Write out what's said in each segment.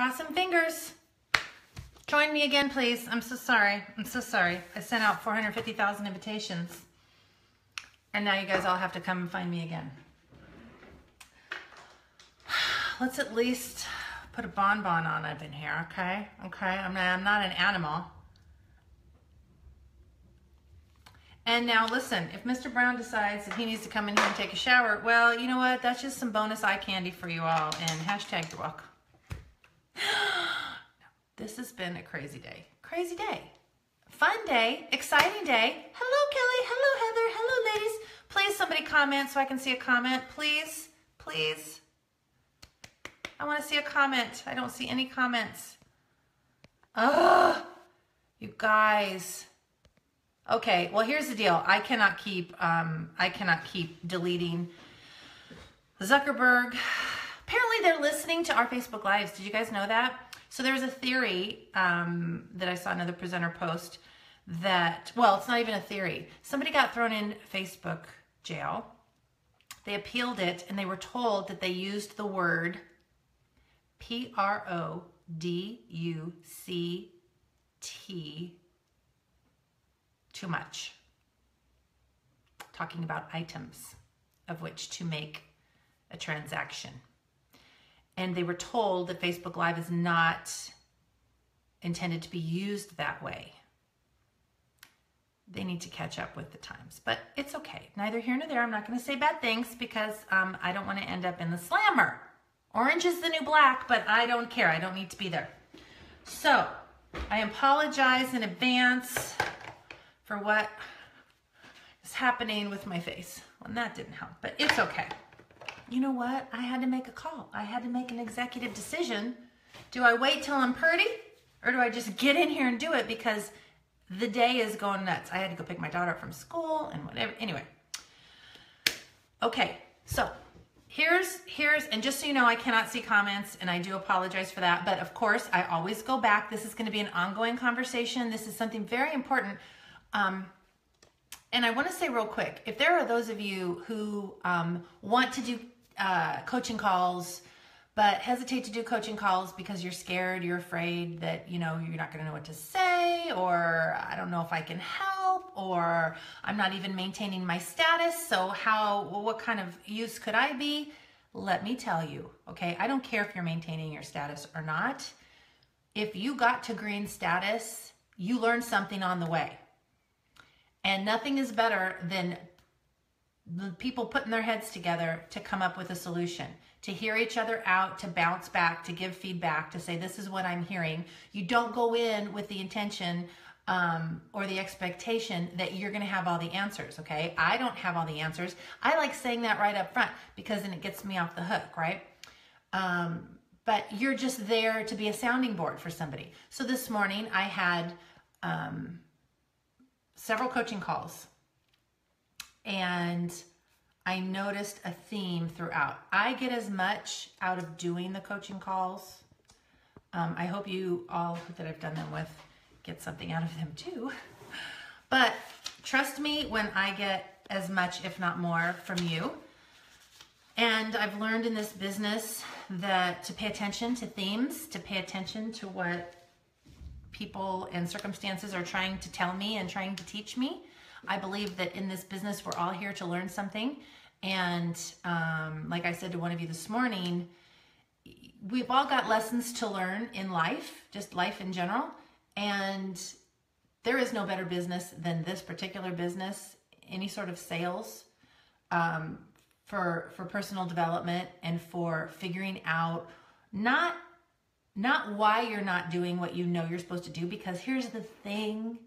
Crossing fingers. Join me again, please. I'm so sorry. I'm so sorry. I sent out 450,000 invitations. And now you guys all have to come and find me again. Let's at least put a bonbon on up in here, okay? Okay, I'm not an animal. And now listen, if Mr. Brown decides that he needs to come in here and take a shower, well, you know what? That's just some bonus eye candy for you all. And hashtag you're welcome. This has been a crazy day. Crazy day. Fun day. Exciting day. Hello, Kelly. Hello, Heather. Hello, ladies. Please, somebody comment so I can see a comment. Please. Please. I want to see a comment. I don't see any comments. Ugh. You guys. Okay, well, here's the deal. I cannot keep deleting Zuckerberg. Apparently, they're listening to our Facebook Lives. Did you guys know that? So there was a theory that I saw another presenter post that, well, it's not even a theory. Somebody got thrown in Facebook jail. They appealed it, and they were told that they used the word PRODUCT too much. Talking about items of which to make a transaction. And they were told that Facebook Live is not intended to be used that way. They need to catch up with the times, but it's okay. Neither here nor there. I'm not going to say bad things because I don't want to end up in the slammer. Orange is the new black, but I don't care. I don't need to be there. So I apologize in advance for what is happening with my face. Well, that didn't help, but it's okay. You know what? I had to make a call. I had to make an executive decision. Do I wait till I'm purty, or do I just get in here and do it because the day is going nuts? I had to go pick my daughter up from school and whatever. Anyway. Okay, so here's, and just so you know, I cannot see comments, and I do apologize for that. But of course, I always go back. This is going to be an ongoing conversation. This is something very important. And I want to say real quick, if there are those of you who want to do coaching calls, but hesitate to do coaching calls because you're scared, you're afraid that, you know, you're not going to know what to say, or I don't know if I can help, or I'm not even maintaining my status, so what kind of use could I be? Let me tell you, okay? I don't care if you're maintaining your status or not. If you got to green status, you learned something on the way. And nothing is better than the people putting their heads together to come up with a solution, to hear each other out, to bounce back, to give feedback, to say, this is what I'm hearing. You don't go in with the intention or the expectation that you're going to have all the answers, okay? I don't have all the answers. I like saying that right up front because then it gets me off the hook, right? But you're just there to be a sounding board for somebody. So this morning I had several coaching calls, and I noticed a theme throughout. I get as much out of doing the coaching calls. I hope you all that I've done them with get something out of them too. But trust me when I get as much, if not more, from you. And I've learned in this business that to pay attention to themes, to pay attention to what people and circumstances are trying to tell me and trying to teach me. I believe that in this business, we're all here to learn something. And like I said to one of you this morning, we've all got lessons to learn in life, just life in general. And there is no better business than this particular business, any sort of sales, for personal development and for figuring out not why you're not doing what you know you're supposed to do, because here's the thing.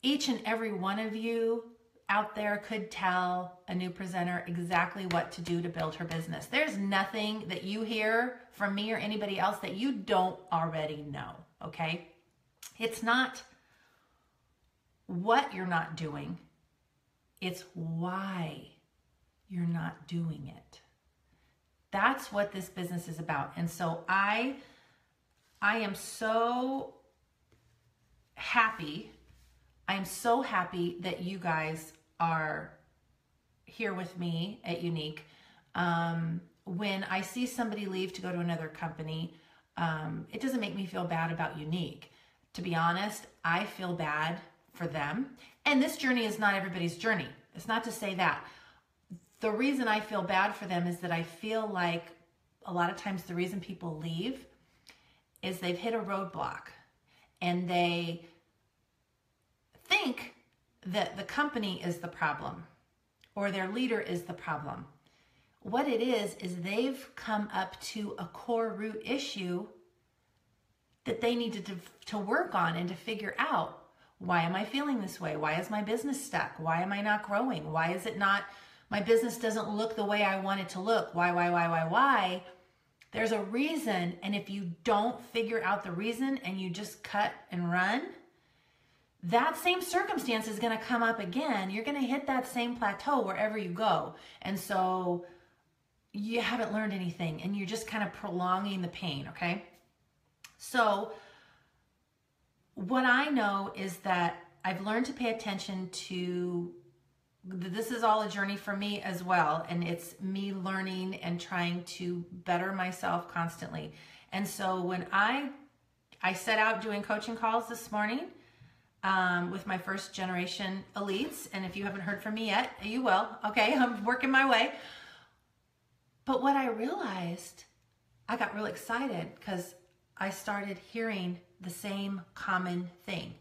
Each and every one of you out there could tell a new presenter exactly what to do to build her business. There's nothing that you hear from me or anybody else that you don't already know, okay? It's not what you're not doing. It's why you're not doing it. That's what this business is about. And so I am so happy. I'm so happy that you guys are here with me at Unique. When I see somebody leave to go to another company, it doesn't make me feel bad about Unique. To be honest, I feel bad for them. And this journey is not everybody's journey. It's not to say that. The reason I feel bad for them is that I feel like a lot of times the reason people leave is they've hit a roadblock and they think that the company is the problem or their leader is the problem. What it is they've come up to a core root issue that they needed to work on and to figure out. Why am I feeling this way? Why is my business stuck? Why am I not growing? Why is it not, my business doesn't look the way I want it to look? Why? There's a reason, and if you don't figure out the reason and you just cut and run, that same circumstance is going to come up again. You're going to hit that same plateau wherever you go. And so you haven't learned anything and you're just kind of prolonging the pain, okay? So what I know is that I've learned to pay attention to, this is all a journey for me as well. And it's me learning and trying to better myself constantly. And so when I set out doing coaching calls this morning with my first generation elites, and if you haven't heard from me yet, you will. Okay, I'm working my way. But what I realized, I got really excited because I started hearing the same common thing,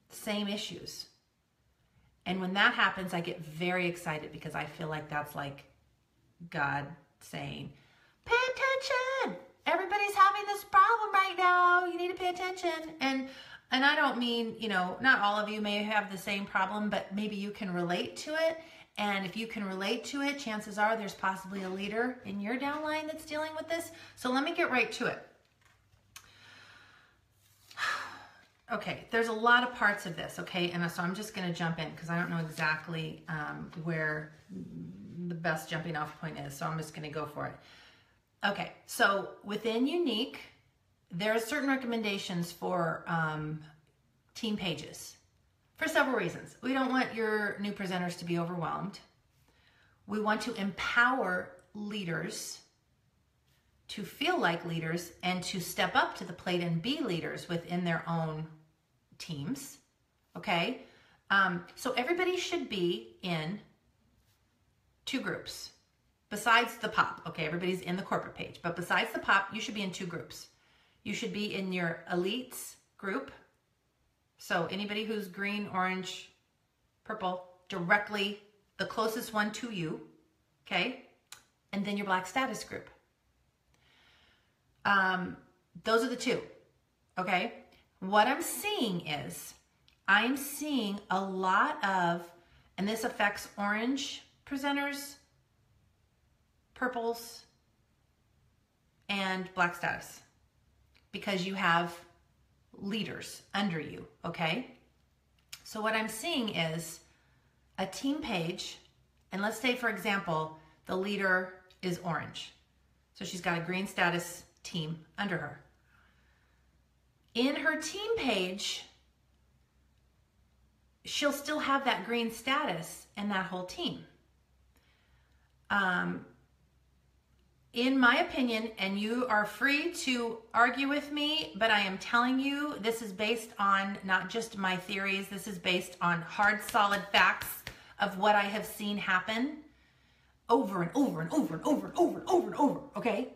same issues. And when that happens, I get very excited because I feel like that's like God saying, pay attention. Everybody's having this problem right now. You need to pay attention. And I don't mean, you know, not all of you may have the same problem, but maybe you can relate to it. And if you can relate to it, chances are there's possibly a leader in your downline that's dealing with this. So let me get right to it. Okay, there's a lot of parts of this, okay? And so I'm just going to jump in because I don't know exactly where the best jumping off point is. So I'm just going to go for it. Okay, so within Unique, there are certain recommendations for team pages for several reasons. We don't want your new presenters to be overwhelmed. We want to empower leaders to feel like leaders and to step up to the plate and be leaders within their own teams, okay? So everybody should be in two groups besides the pop, okay? Everybody's in the corporate page, but besides the pop, you should be in two groups. You should be in your elites group. So anybody who's green, orange, purple, directly the closest one to you, okay? And then your Black Status group. Those are the two, okay? What I'm seeing is, I'm seeing a lot of, and this affects orange presenters, purples, and Black Status, because you have leaders under you, okay? So what I'm seeing is a team page, and let's say, for example, the leader is orange. So she's got a green status team under her. In her team page, she'll still have that green status and that whole team. In my opinion, and you are free to argue with me, but I am telling you, this is based on not just my theories, this is based on hard, solid facts of what I have seen happen over and over and over and over and over and over and over, okay?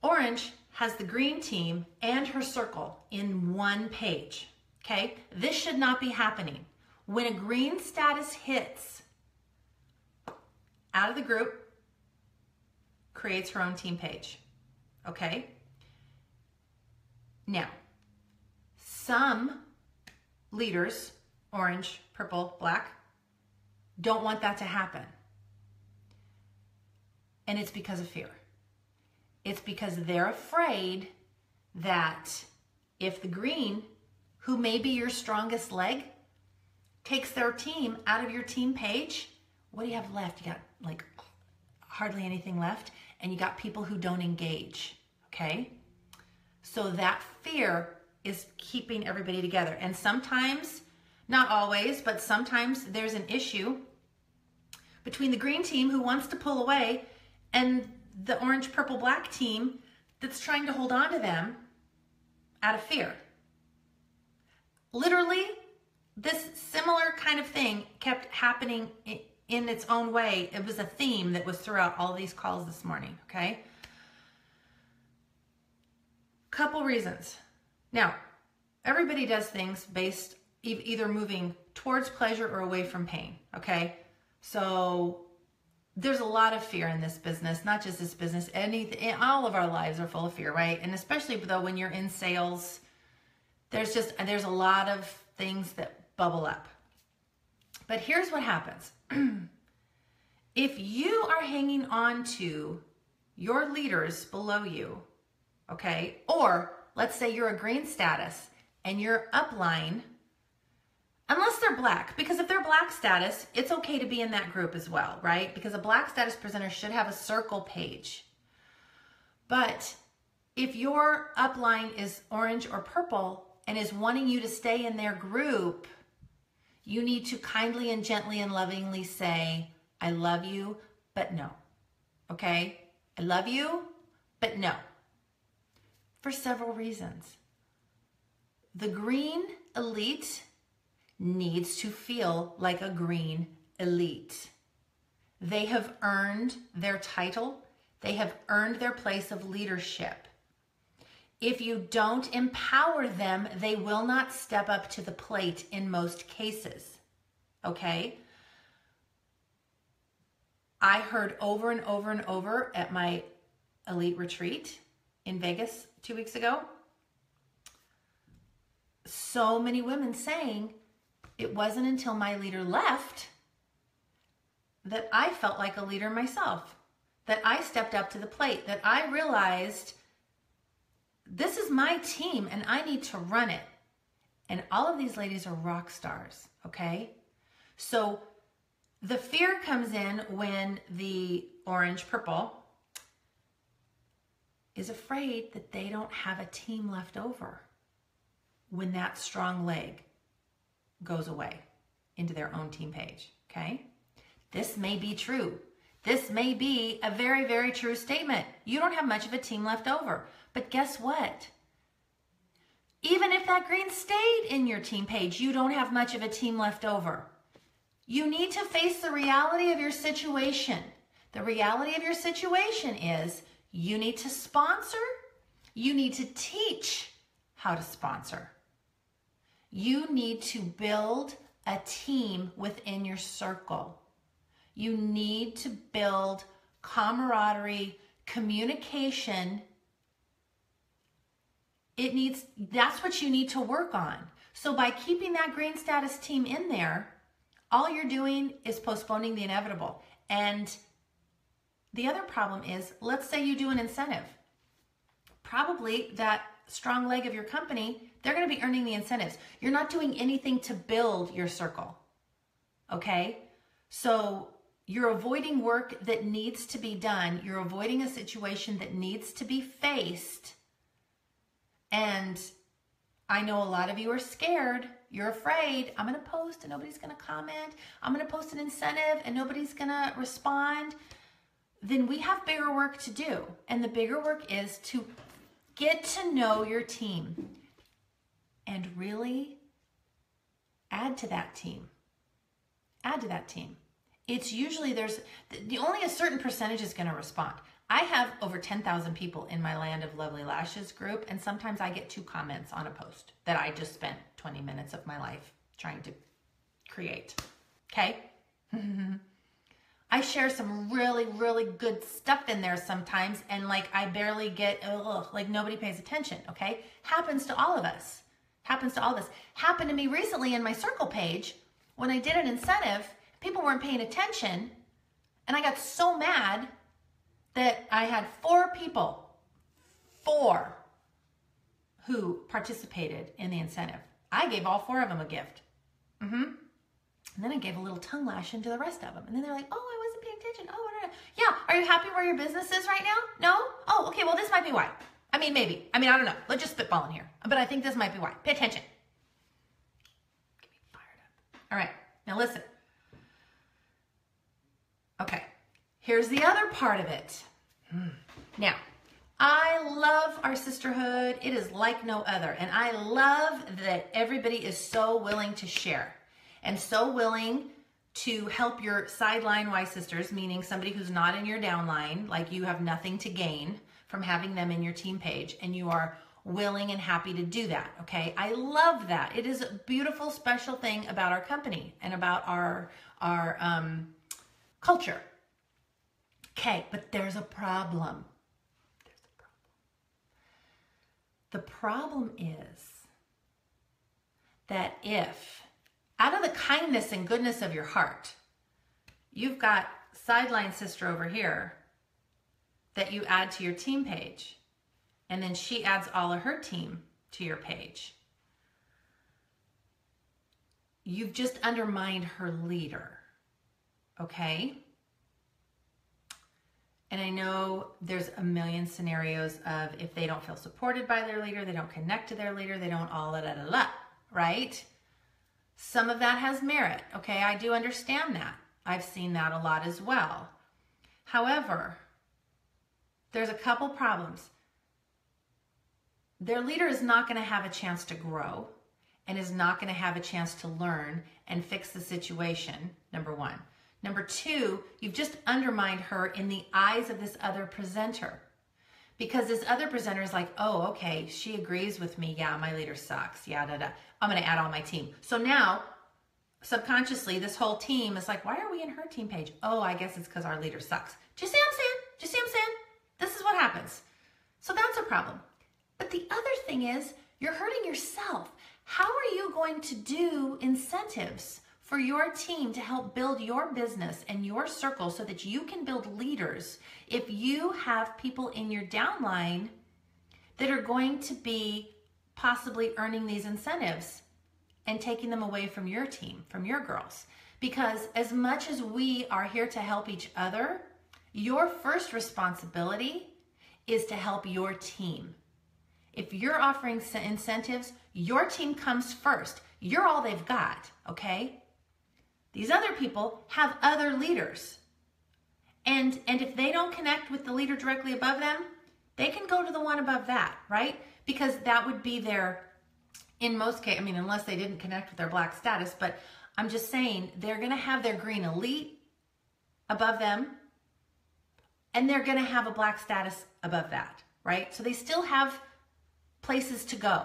Orange has the green team and her circle in one page, okay? This should not be happening. When a green status hits, out of the group, creates her own team page, okay? Now, some leaders, orange, purple, black, don't want that to happen. And it's because of fear. It's because they're afraid that if the green, who may be your strongest leg, takes their team out of your team page, what do you have left? You got like hardly anything left, and you got people who don't engage, okay? So that fear is keeping everybody together. And sometimes, not always, but sometimes there's an issue between the green team who wants to pull away and the orange, purple, black team that's trying to hold on to them out of fear. Literally, this similar kind of thing kept happening in its own way. It was a theme that was throughout all these calls this morning, okay? Couple reasons. Now, everybody does things based either moving towards pleasure or away from pain, okay? So there's a lot of fear in this business, not just this business. All of our lives are full of fear, right? And especially though when you're in sales, there's a lot of things that bubble up. But here's what happens. If you are hanging on to your leaders below you, okay, or let's say you're a green status and your upline, unless they're black, because if they're black status, it's okay to be in that group as well, right? Because a black status presenter should have a circle page. But if your upline is orange or purple and is wanting you to stay in their group, you need to kindly and gently and lovingly say, I love you, but no. Okay? I love you, but no. For several reasons. The green elite needs to feel like a green elite. They have earned their title. They have earned their place of leadership. If you don't empower them, they will not step up to the plate in most cases. Okay? I heard over and over and over at my elite retreat in Vegas 2 weeks ago, so many women saying, it wasn't until my leader left that I felt like a leader myself, that I stepped up to the plate, that I realized this is my team and I need to run it. And all of these ladies are rock stars, okay? So the fear comes in when the orange, purple is afraid that they don't have a team left over when that strong leg goes away into their own team page, okay? This may be true. This may be a very, very true statement. You don't have much of a team left over. But guess what? Even if that green stayed in your team page, you don't have much of a team left over. You need to face the reality of your situation. The reality of your situation is you need to sponsor. You need to teach how to sponsor. You need to build a team within your circle. You need to build camaraderie, communication. That's what you need to work on. So by keeping that green status team in there, all you're doing is postponing the inevitable. And the other problem is, let's say you do an incentive. Probably that strong leg of your company, they're going to be earning the incentives. You're not doing anything to build your circle. Okay? So you're avoiding work that needs to be done. You're avoiding a situation that needs to be faced. And I know a lot of you are scared. You're afraid. I'm going to post and nobody's going to comment. I'm going to post an incentive and nobody's going to respond. Then we have bigger work to do. And the bigger work is to get to know your team and really add to that team. Add to that team. It's usually only a certain percentage is going to respond. I have over 10,000 people in my Land of Lovely Lashes group, and sometimes I get 2 comments on a post that I just spent 20 minutes of my life trying to create. Okay? I share some really, really good stuff in there sometimes, and like I barely get, like nobody pays attention, okay? Happens to all of us. Happens to all of us. Happened to me recently in my circle page when I did an incentive. People weren't paying attention, and I got so mad that I had 4 people, 4, who participated in the incentive. I gave all 4 of them a gift. And then I gave a little tongue lashing to the rest of them. And then they're like, oh, I wasn't paying attention. Oh, no. Yeah, are you happy where your business is right now? No? Oh, okay, well, this might be why. I mean, maybe. I mean, I don't know. Let's just spitball in here. But I think this might be why. Pay attention. Get me fired up. All right, now listen. Okay, here's the other part of it. Now, I love our sisterhood. It is like no other. And I love that everybody is so willing to share and so willing to help your sideline Y sisters, meaning somebody who's not in your downline, like you have nothing to gain from having them in your team page, and you are willing and happy to do that, okay? I love that. It is a beautiful, special thing about our company and about our culture. Okay, but there's a problem. The problem is that if, out of the kindness and goodness of your heart, you've got sideline sister over here that you add to your team page, and then she adds all of her team to your page, you've just undermined her leader, okay? And I know there's a million scenarios of if they don't feel supported by their leader, they don't connect to their leader, they don't all right? Some of that has merit, okay? I do understand that. I've seen that a lot as well. However, there's a couple problems. Their leader is not going to have a chance to grow and is not going to have a chance to learn and fix the situation, number one. Number two, you've just undermined her in the eyes of this other presenter. Because this other presenter is like, oh, okay, she agrees with me. Yeah, my leader sucks. Yeah, I'm going to add on my team. So now, subconsciously, this whole team is like, why are we in her team page? Oh, I guess it's because our leader sucks. Do you see what I'm saying? Do you see what I'm saying? This is what happens. So that's a problem. But the other thing is, you're hurting yourself. How are you going to do incentives for your team to help build your business and your circle so that you can build leaders if you have people in your downline that are going to be possibly earning these incentives and taking them away from your team, from your girls? Because as much as we are here to help each other, your first responsibility is to help your team. If you're offering incentives, your team comes first. You're all they've got, okay? These other people have other leaders. And if they don't connect with the leader directly above them, they can go to the one above that, right? Because that would be their, in most cases, I mean, unless they didn't connect with their black status, but I'm just saying they're going to have their green elite above them, and they're going to have a black status above that, right? So they still have places to go.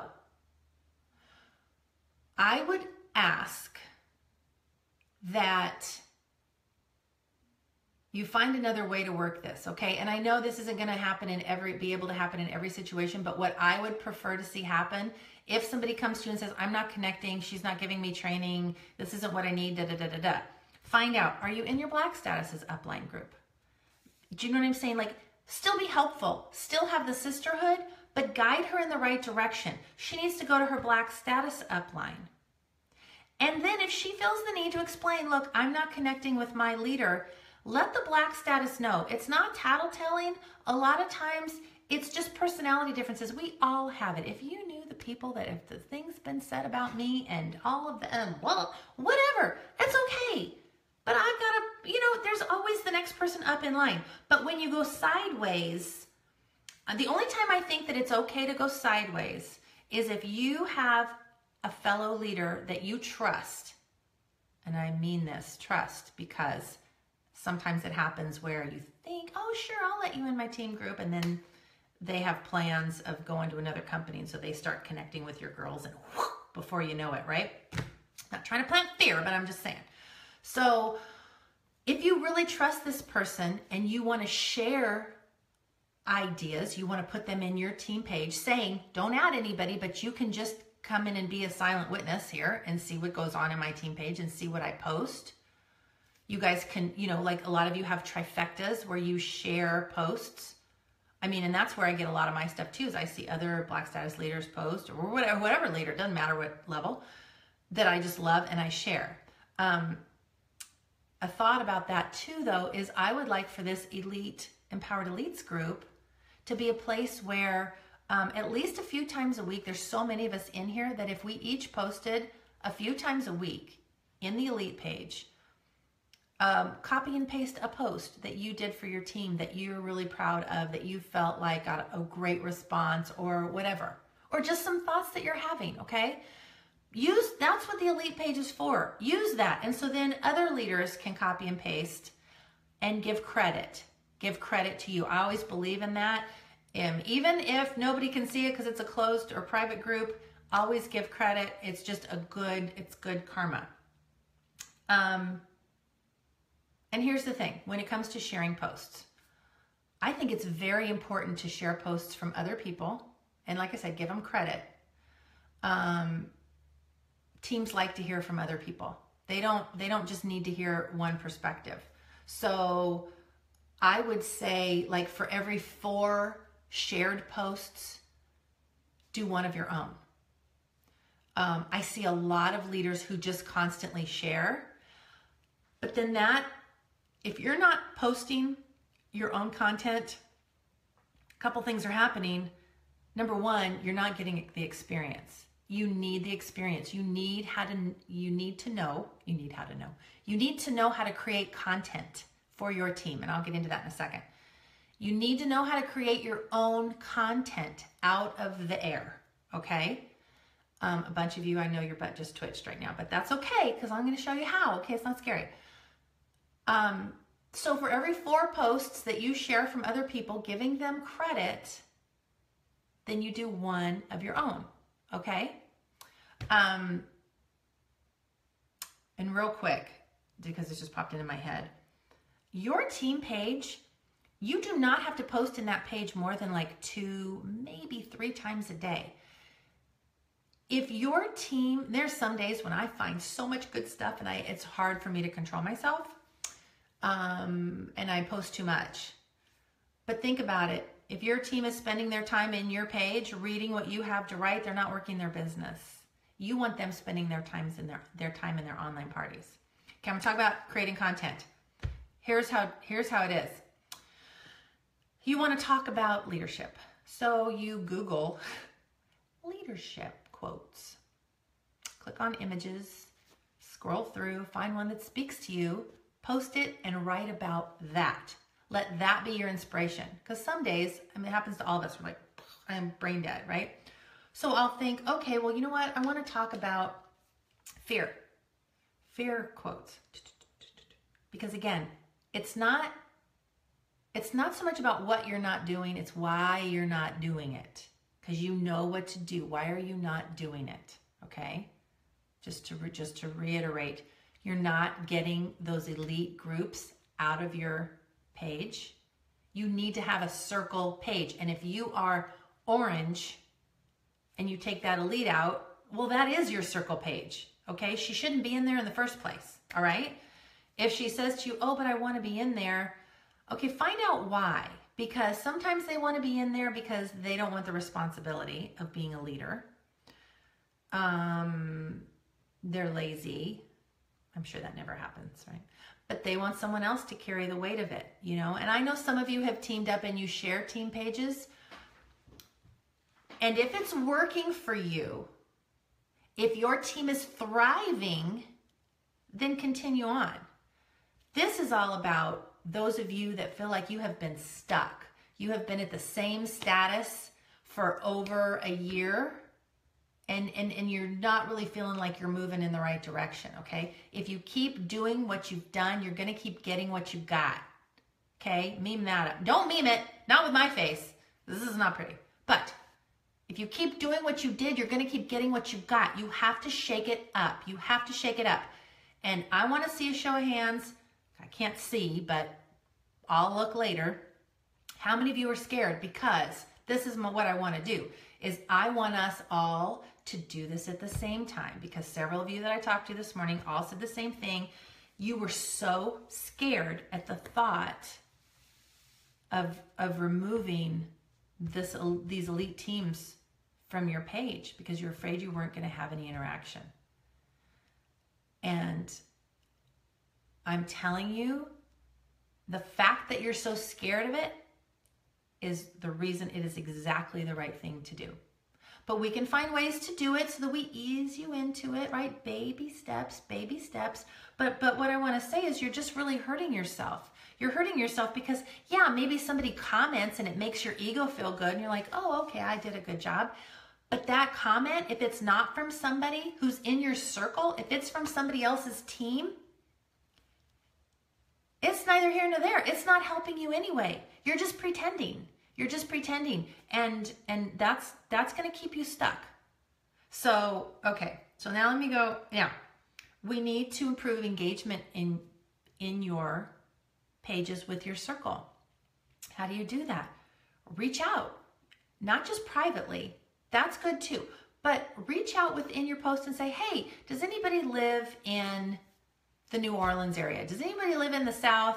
I would ask that you find another way to work this, okay? And I know this isn't going to be able to happen in every situation, but what I would prefer to see happen, if somebody comes to you and says, I'm not connecting, she's not giving me training, this isn't what I need, find out, are you in your Black Status Upline group? Do you know what I'm saying? Like, still be helpful, still have the sisterhood, but guide her in the right direction. She needs to go to her Black Status Upline. And then if she feels the need to explain, look, I'm not connecting with my leader, let the Black Status know. It's not tattletelling. A lot of times it's just personality differences. We all have it. If you knew the people that if the things been said about me and all of them, well, whatever, it's okay. But I've got to, there's always the next person up in line. But when you go sideways, the only time I think that it's okay to go sideways is if you have a fellow leader that you trust. And I mean this, trust, because sometimes it happens where you think, oh, sure, I'll let you in my team group. And then they have plans of going to another company. And so they start connecting with your girls and whoosh, before you know it, right? Not trying to plant fear, but I'm just saying. So if you really trust this person and you want to share ideas, you want to put them in your team page saying, don't add anybody, but you can just come in and be a silent witness here and see what goes on in my team page and see what I post. You guys can, like a lot of you have trifectas where you share posts. I mean, and that's where I get a lot of my stuff too, is I see other Black Status leaders post or whatever leader, doesn't matter what level, that I just love and I share. A thought about that too, though, is I would like for this Elite Empowered Elites group to be a place where at least a few times a week, there's so many of us in here that if we each posted a few times a week in the Elite page, Copy and paste a post that you did for your team that you're really proud of, that you felt like got a great response or whatever, or just some thoughts that you're having, okay? That's what the elite page is for. Use that. And so then other leaders can copy and paste and give credit. Give credit to you. I always believe in that. Even if nobody can see it because it's a closed or private group, always give credit. It's just it's good karma. And here's the thing, when it comes to sharing posts, I think it's very important to share posts from other people. And like I said, give them credit. Teams like to hear from other people. They don't just need to hear one perspective. So I would say, like, for every 4 shared posts, do one of your own. I see a lot of leaders who just constantly share, but then if you're not posting your own content, a couple things are happening. Number one, you're not getting the experience. You need the experience. You need to know how to create content for your team. And I'll get into that in a second. You need to know how to create your own content out of the air. Okay. A bunch of you, I know your butt just twitched right now, but that's okay, because I'm going to show you how. Okay. It's not scary. So for every 4 posts that you share from other people, giving them credit, then you do one of your own. Okay. And real quick, because this just popped into my head, your team page, you do not have to post in that page more than like 2, maybe 3 times a day. If your team, there's some days when I find so much good stuff and it's hard for me to control myself. And I post too much. But think about it. If your team is spending their time in your page, reading what you have to write, they're not working their business. You want them spending their time in their online parties. Okay, I'm gonna talk about creating content. Here's how it is. You want to talk about leadership. So you Google leadership quotes. Click on images, scroll through, find one that speaks to you, post it, and write about that. Let that be your inspiration. Because some days, it happens to all of us, we're like, I am brain dead, right? So I'll think, okay, well, you know what? I want to talk about fear. Fear quotes. Because again, it's not so much about what you're not doing, it's why you're not doing it. Because you know what to do. Why are you not doing it? Okay? Just to reiterate, you're not getting those elite groups out of your page. You need to have a circle page. And if you are orange and you take that elite out, well, that is your circle page. Okay? She shouldn't be in there in the first place. All right? If she says to you, oh, but I want to be in there, okay, find out why. Because sometimes they want to be in there because they don't want the responsibility of being a leader. They're lazy. I'm sure that never happens, right? But they want someone else to carry the weight of it, you know? And I know some of you have teamed up and you share team pages. And if it's working for you, if your team is thriving, then continue on. This is all about those of you that feel like you have been stuck. You have been at the same status for over a year and you're not really feeling like you're moving in the right direction, okay? If you keep doing what you've done, you're going to keep getting what you got, okay? Meme that up. Don't meme it. Not with my face. This is not pretty. But if you keep doing what you did, you're going to keep getting what you got. You have to shake it up. You have to shake it up. And I want to see a show of hands. I can't see, but I'll look later. How many of you are scared? Because this is what I want to do, is I want us all to do this at the same time, because several of you that I talked to this morning all said the same thing. You were so scared at the thought of removing these elite teams from your page because you're afraid you weren't going to have any interaction. And I'm telling you, the fact that you're so scared of it is the reason it is exactly the right thing to do. But we can find ways to do it so that we ease you into it, right? Baby steps, baby steps. But what I want to say is you're just really hurting yourself. You're hurting yourself because, yeah, maybe somebody comments and it makes your ego feel good and you're like, oh, okay, I did a good job. But that comment, if it's not from somebody who's in your circle, if it's from somebody else's team, it's neither here nor there. It's not helping you anyway. You're just pretending. You're just pretending. And that's going to keep you stuck. So, okay. So now let me go. Yeah. We need to improve engagement in your pages with your circle. How do you do that? Reach out. Not just privately. That's good too. But reach out within your post and say, hey, does anybody live in the New Orleans area? Does anybody live in the South?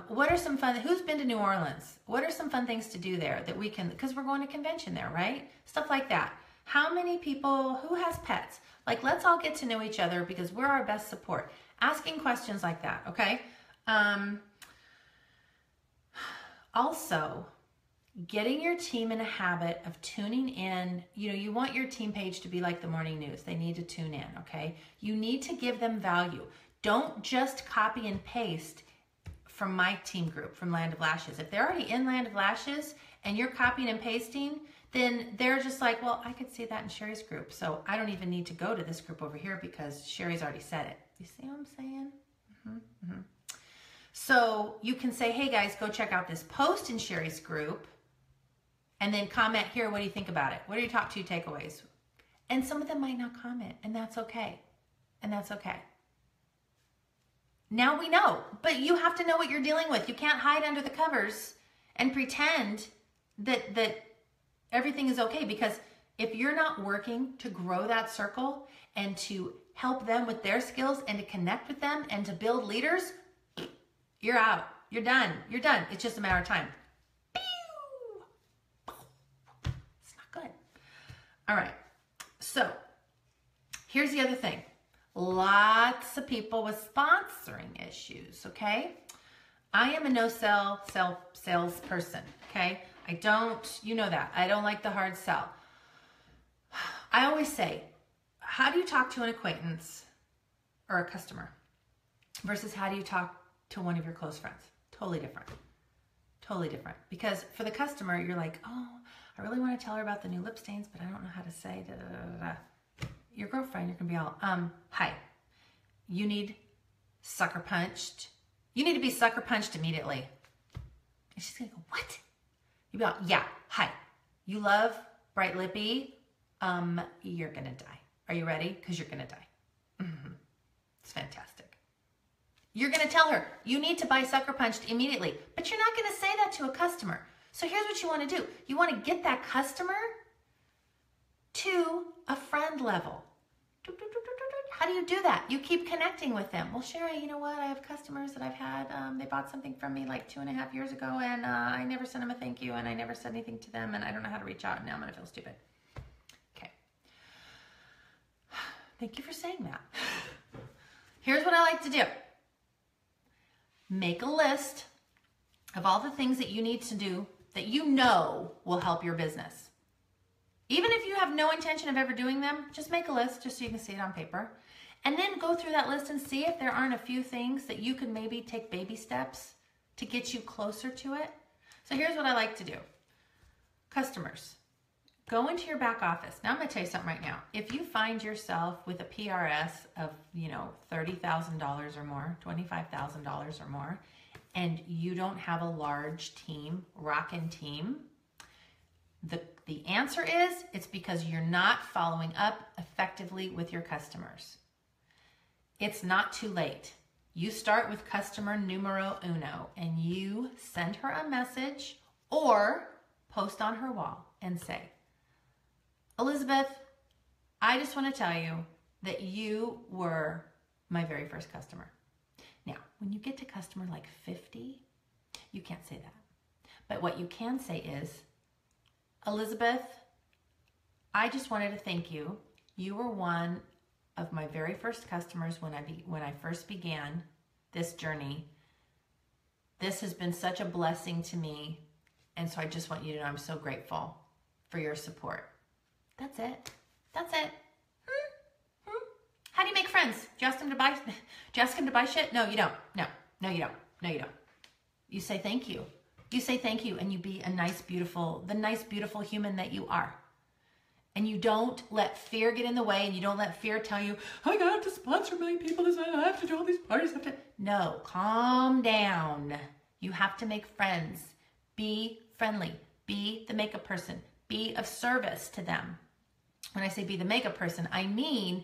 What are some fun, who's been to New Orleans? What are some fun things to do there that we can, because we're going to convention there, right? Stuff like that. How many people, who has pets? Like, let's all get to know each other because we're our best support. Asking questions like that, okay? Also, getting your team in a habit of tuning in. You know, you want your team page to be like the morning news. They need to tune in, okay? You need to give them value. Don't just copy and paste from my team group, from Land of Lashes. If they're already in Land of Lashes and you're copying and pasting, then they're just like, well, I could see that in Sherry's group, so I don't even need to go to this group over here because Sherry's already said it. You see what I'm saying? So you can say, hey guys, go check out this post in Sherry's group and then comment here, what do you think about it? What are your top 2 takeaways? And some of them might not comment, and that's okay. And that's okay. Now we know, but you have to know what you're dealing with. You can't hide under the covers and pretend that everything is okay, because if you're not working to grow that circle and to help them with their skills and to connect with them and to build leaders, you're out. You're done. You're done. It's just a matter of time. It's not good. All right. So here's the other thing. Lots of people with sponsoring issues, okay? I am a no-sell salesperson, okay? I don't, you know that. I don't like the hard sell. I always say, how do you talk to an acquaintance or a customer versus how do you talk to one of your close friends? Totally different. Totally different. Because for the customer, you're like, oh, I really want to tell her about the new lip stains, but I don't know how to say da, da, da, da. Your girlfriend, you're going to be all, hi, you need sucker punched. You need to be sucker punched immediately. And she's going to go, what? You'll be all, yeah, hi, you love bright lippy. You're going to die. Are you ready? Because you're going to die. It's fantastic. You're going to tell her, you need to buy sucker punched immediately, but you're not going to say that to a customer. So here's what you want to do. You want to get that customer to a friend level. How do you do that? You keep connecting with them. Well, Sherry, you know what? I have customers that I've had, they bought something from me like 2.5 years ago, and I never sent them a thank you, and I never said anything to them, and I don't know how to reach out, and now I'm going to feel stupid. Okay. Thank you for saying that. Here's what I like to do. Make a list of all the things that you need to do that you know will help your business. Even if you have no intention of ever doing them, just make a list just so you can see it on paper. And then go through that list and see if there aren't a few things that you can maybe take baby steps to get you closer to it. So here's what I like to do. Customers, go into your back office. Now I'm going to tell you something right now. If you find yourself with a PRS of, $30,000 or more, $25,000 or more, and you don't have a large team, rockin' team, the answer is, it's because you're not following up effectively with your customers. It's not too late. You start with customer numero uno and you send her a message or post on her wall and say, Elizabeth, I just want to tell you that you were my very first customer. Now, when you get to customer like 50, you can't say that. But what you can say is, Elizabeth, I just wanted to thank you. You were one of my very first customers when I first began this journey. This has been such a blessing to me, and so I just want you to know I'm so grateful for your support. That's it. That's it. How do you make friends? Do you ask them to buy shit? No, you don't. No, you don't. No, you don't. You say thank you. You say thank you, and you be the nice, beautiful human that you are. And you don't let fear get in the way, and you don't let fear tell you, I have to sponsor a million people, I have to do all these parties. No, calm down. You have to make friends. Be friendly. Be the makeup person. Be of service to them. When I say be the makeup person, I mean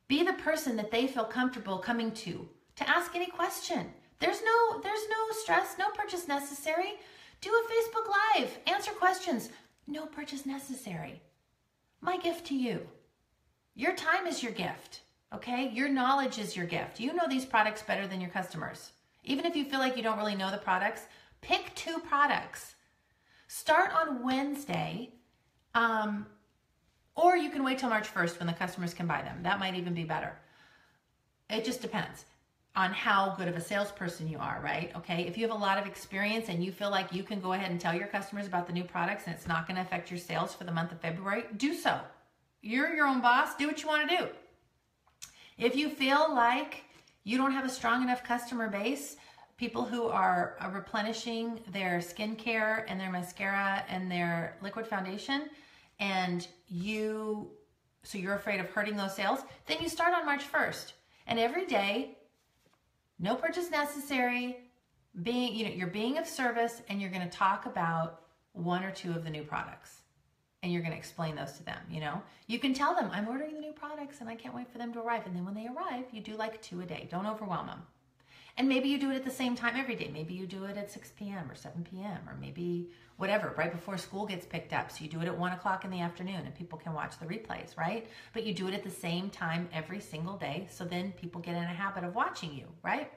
be the person that they feel comfortable coming to ask any question. There's no stress, no purchase necessary. Do a Facebook Live, answer questions. No purchase necessary. My gift to you. Your time is your gift, okay? Your knowledge is your gift. You know these products better than your customers. Even if you feel like you don't really know the products, pick 2 products. Start on Wednesday, or you can wait till March 1st when the customers can buy them. That might even be better. It just depends on how good of a salesperson you are, right? Okay, if you have a lot of experience and you feel like you can go ahead and tell your customers about the new products and it's not going to affect your sales for the month of February, do so. You're your own boss. Do what you want to do. If you feel like you don't have a strong enough customer base, people who are replenishing their skincare and their mascara and their liquid foundation, and you're afraid of hurting those sales, then you start on March 1st. And every day, no purchase necessary, you're being of service, and you're going to talk about 1 or 2 of the new products. And you're going to explain those to them, You can tell them, I'm ordering the new products and I can't wait for them to arrive. And then when they arrive, you do like 2 a day. Don't overwhelm them. And maybe you do it at the same time every day. Maybe you do it at 6 p.m. or 7 p.m. or maybe whatever, right before school gets picked up. So you do it at 1 o'clock in the afternoon and people can watch the replays, right? But you do it at the same time every single day. So then people get in a habit of watching you, right?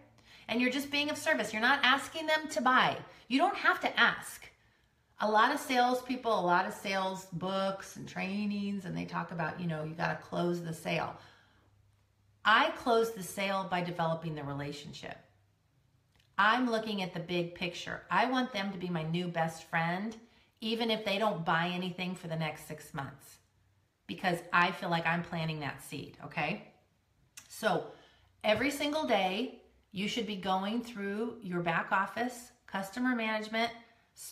And you're just being of service. You're not asking them to buy. You don't have to ask. A lot of salespeople, a lot of sales books and trainings, and they talk about, you got to close the sale. I close the sale by developing the relationship. I'm looking at the big picture. I want them to be my new best friend, even if they don't buy anything for the next 6 months, because I feel like I'm planting that seed, okay? So every single day, you should be going through your back office, customer management,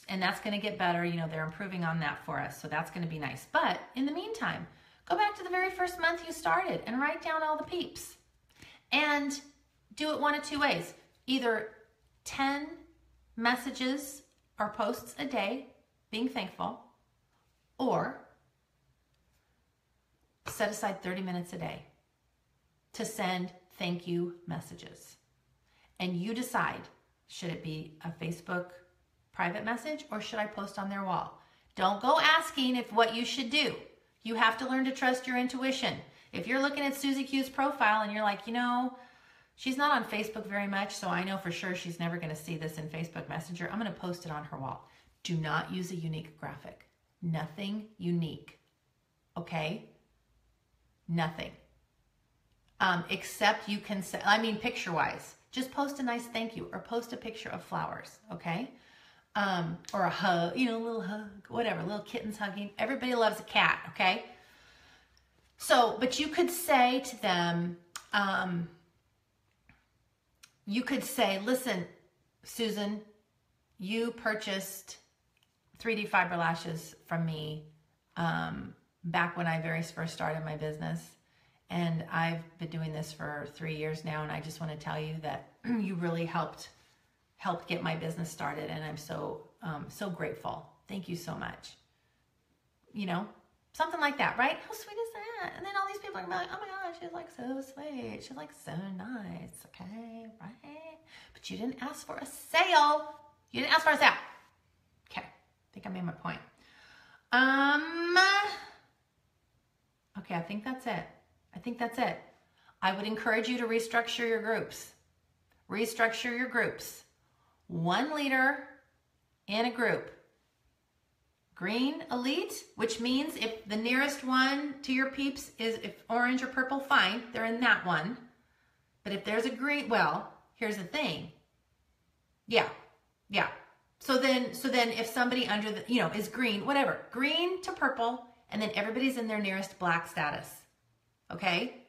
and that's going to get better. They're improving on that for us, so that's going to be nice. But in the meantime, go back to the very first month you started and write down all the peeps. And do it 1 of 2 ways. Either 10 messages or posts a day, being thankful, or set aside 30 minutes a day to send thank you messages. And you decide, should it be a Facebook private message or should I post on their wall? Don't go asking what you should do. You have to learn to trust your intuition. If you're looking at Susie Q's profile and you're like, she's not on Facebook very much, so I know for sure she's never going to see this in Facebook Messenger, I'm going to post it on her wall. Do not use a unique graphic. Nothing unique. Okay? Nothing. Except you can say, picture-wise. Just post a nice thank you or post a picture of flowers, okay? Or a hug, a little hug, whatever, little kittens hugging. Everybody loves a cat, okay? So, but you could say to them, you could say, listen, Susan, you purchased 3D fiber lashes from me back when I very first started my business. And I've been doing this for 3 years now, and I just want to tell you that you really helped get my business started, and I'm so grateful. Thank you so much. Something like that, right? How sweet is that? And then all these people are like, oh my gosh, she's like so sweet. She's like so nice, okay, right? But you didn't ask for a sale. You didn't ask for a sale. Okay, I think I made my point. Okay, I think that's it. I would encourage you to restructure your groups. Restructure your groups. 1 leader in a group. Green elite, which means if the nearest one to your peeps is if orange or purple, fine, they're in that one. But if there's a green, well, here's the thing. Yeah. So then if somebody under the, is green, whatever, green to purple, and then everybody's in their nearest black status. Okay?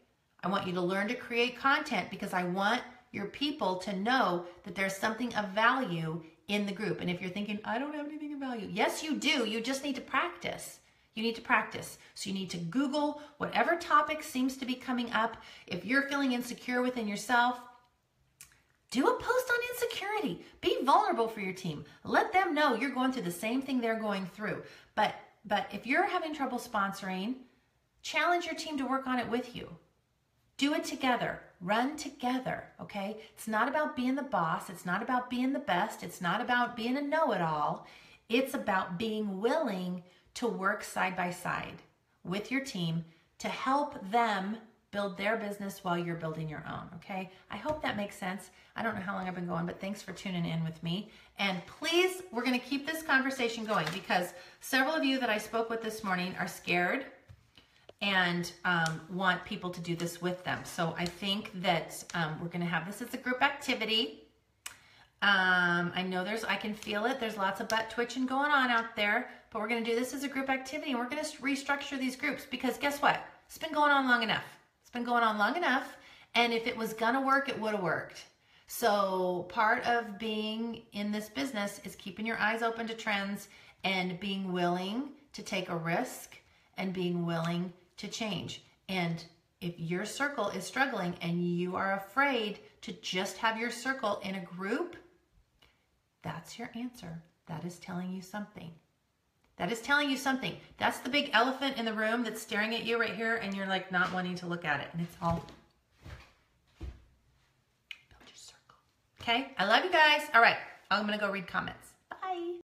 I want you to learn to create content because I want your people to know that there's something of value in the group. And if you're thinking, I don't have anything of value. Yes, you do. You just need to practice. You need to practice. So you need to Google whatever topic seems to be coming up. If you're feeling insecure within yourself, do a post on insecurity. Be vulnerable for your team. Let them know you're going through the same thing they're going through. But if you're having trouble sponsoring, challenge your team to work on it with you. Do it together. Run together, okay? It's not about being the boss. It's not about being the best. It's not about being a know-it-all. It's about being willing to work side by side with your team to help them build their business while you're building your own, okay? I hope that makes sense. I don't know how long I've been going, but thanks for tuning in with me. And please, we're going to keep this conversation going because several of you that I spoke with this morning are scared and want people to do this with them. So I think that we're going to have this as a group activity. I know I can feel it. There's lots of butt twitching going on out there, but we're going to do this as a group activity and we're going to restructure these groups because guess what? It's been going on long enough. It's been going on long enough. And if it was going to work, it would have worked. So part of being in this business is keeping your eyes open to trends and being willing to take a risk and being willing to change. And if your circle is struggling and you are afraid to just have your circle in a group, that's your answer. That is telling you something. That is telling you something. That's the big elephant in the room that's staring at you right here and you're like not wanting to look at it. And it's all build your circle. Okay? I love you guys. All right. I'm going to go read comments. Bye.